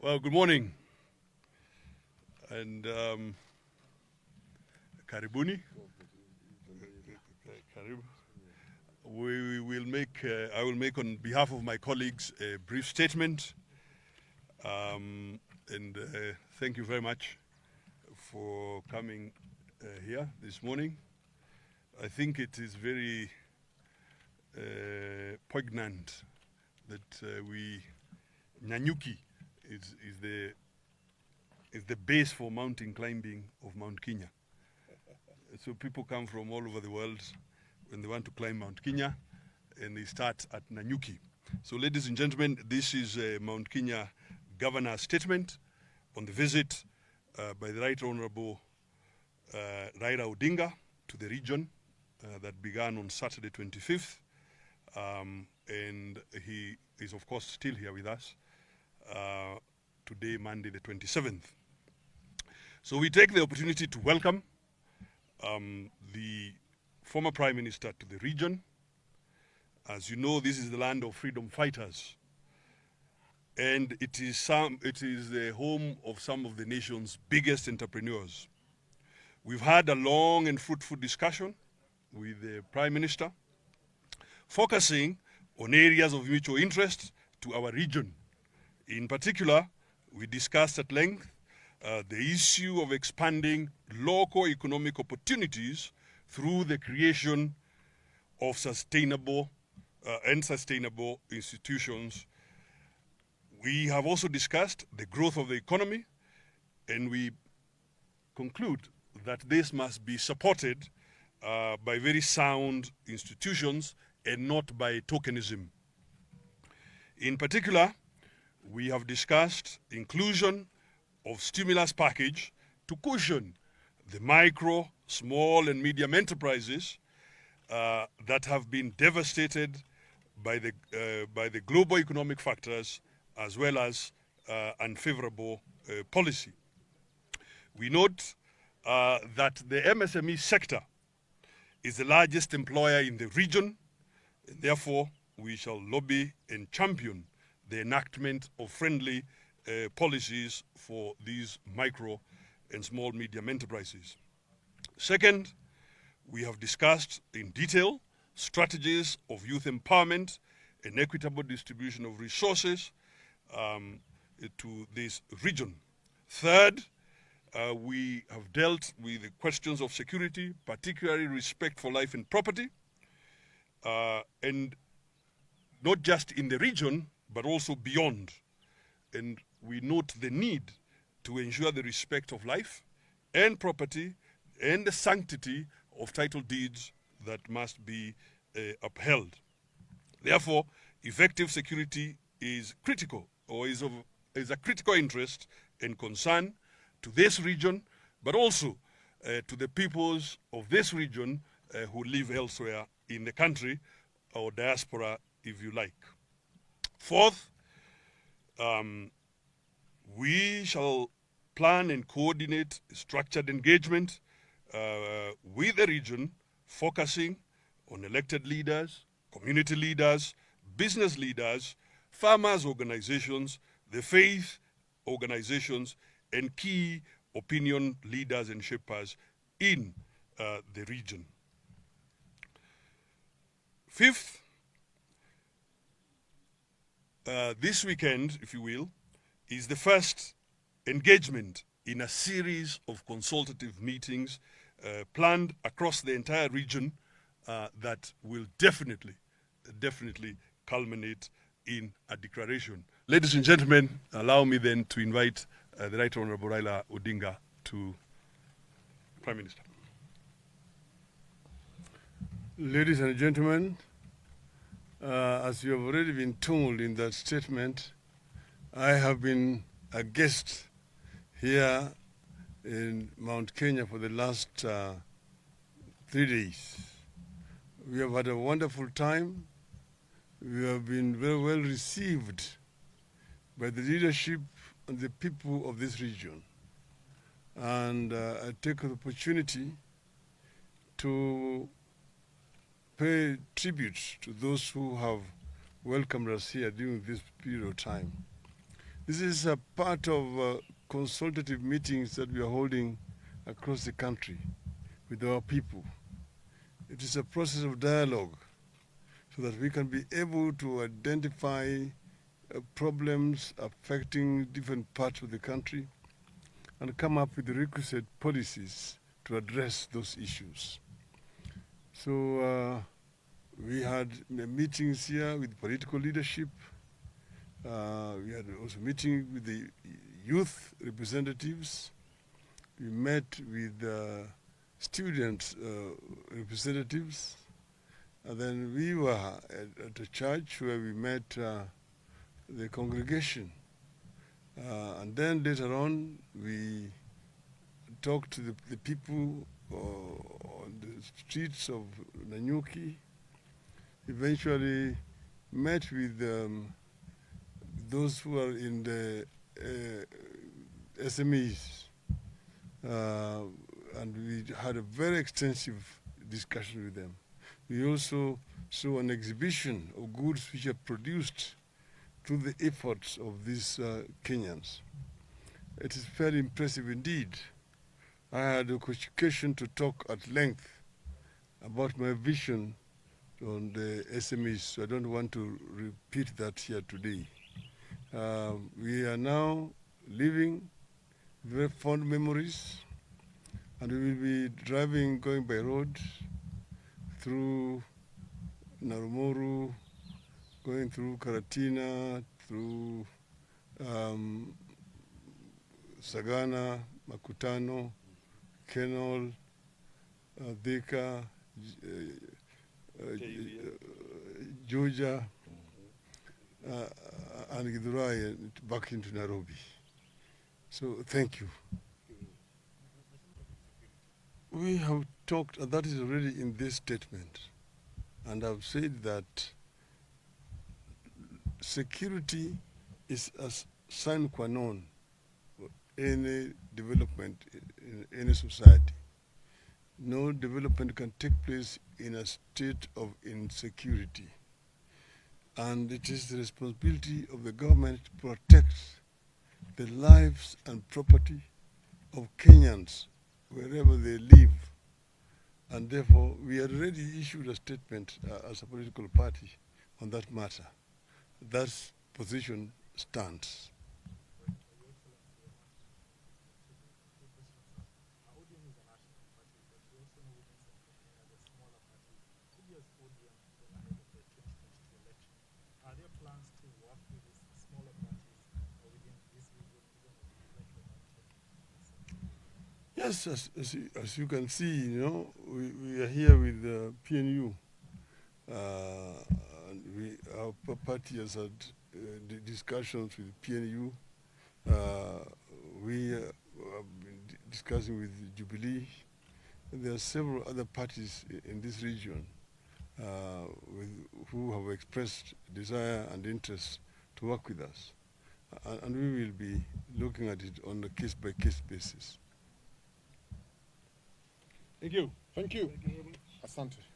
Well, good morning, and karibuni. Karibu. We will make. I will make on behalf of my colleagues a brief statement, and thank you very much for coming here this morning. I think it is very poignant that nanyuki is the base for mountain climbing of Mount Kenya. So people come from all over the world when they want to climb Mount Kenya, and they start at Nanyuki. So ladies and gentlemen, this is a Mount Kenya Governor's statement on the visit by the Right Honorable Raila Odinga to the region that began on Saturday 25th. And he is, of course, still here with us today, Monday the 27th. So we take the opportunity to welcome the former Prime Minister to the region. As you know, this is the land of freedom fighters, and it is the home of some of the nation's biggest entrepreneurs. We've had a long and fruitful discussion with the Prime Minister, focusing on areas of mutual interest to our region. In particular, we discussed at length the issue of expanding local economic opportunities through the creation of sustainable institutions. We have also discussed the growth of the economy, and we conclude that this must be supported by very sound institutions and not by tokenism. In particular, we have discussed inclusion of stimulus package to cushion the micro, small and medium enterprises that have been devastated by the global economic factors as well as unfavorable policy. We note that the MSME sector is the largest employer in the region, and therefore we shall lobby and champion the enactment of friendly policies for these micro and small medium enterprises. Second, we have discussed in detail strategies of youth empowerment and equitable distribution of resources to this region. Third, we have dealt with the questions of security, particularly respect for life and property, and not just in the region, but also beyond. And we note the need to ensure the respect of life and property and the sanctity of title deeds that must be upheld. Therefore, effective security is critical, or is a critical interest and concern to this region, but also to the peoples of this region who live elsewhere in the country, or diaspora, if you like. Fourth, we shall plan and coordinate structured engagement with the region, focusing on elected leaders, community leaders, business leaders, farmers' organizations, the faith organizations, and key opinion leaders and shapers in the region. Fifth, this weekend, if you will, is the first engagement in a series of consultative meetings planned across the entire region that will definitely culminate in a declaration. Ladies and gentlemen, allow me then to invite the Right Honorable Raila Odinga to Prime Minister. Ladies and gentlemen, as you have already been told in that statement, I have been a guest here in Mount Kenya for the last 3 days. We have had a wonderful time. We have been very well received by the leadership and the people of this region. And I take the opportunity to pay tribute to those who have welcomed us here during this period of time. This is a part of consultative meetings that we are holding across the country with our people. It is a process of dialogue so that we can be able to identify problems affecting different parts of the country and come up with the requisite policies to address those issues. So we had meetings here with political leadership. We had also meeting with the youth representatives. We met with student representatives. And then we were at a church where we met the congregation. And then later on, we talked to the people on the streets of Nanyuki. Eventually met with those who are in the SMEs. And we had a very extensive discussion with them. We also saw an exhibition of goods which are produced through the efforts of these Kenyans. It is very impressive indeed. I had the occasion to talk at length about my vision on the SMEs, so I don't want to repeat that here today. We are now living very fond memories, and we will be driving, going by road through Narumoru, going through Karatina, through Sagana, Makutano, Kenol, Thika, Georgia, and Githurai back into Nairobi. So thank you. We have talked, and that is already in this statement, and I've said that security is a sine qua non for any development in any society. No development can take place in a state of insecurity. And it is the responsibility of the government to protect the lives and property of Kenyans wherever they live. And therefore, we had already issued a statement as a political party on that matter. That position stands. Are there plans to work with these smaller parties within this region, even of the electoral election? Yes, as you can see, you know, we are here with PNU. And our party has had discussions with PNU. We have been discussing with Jubilee. And there are several other parties in this region who have expressed desire and interest to work with us. And we will be looking at it on a case-by-case basis. Thank you. Thank you. Thank you very much. Asante.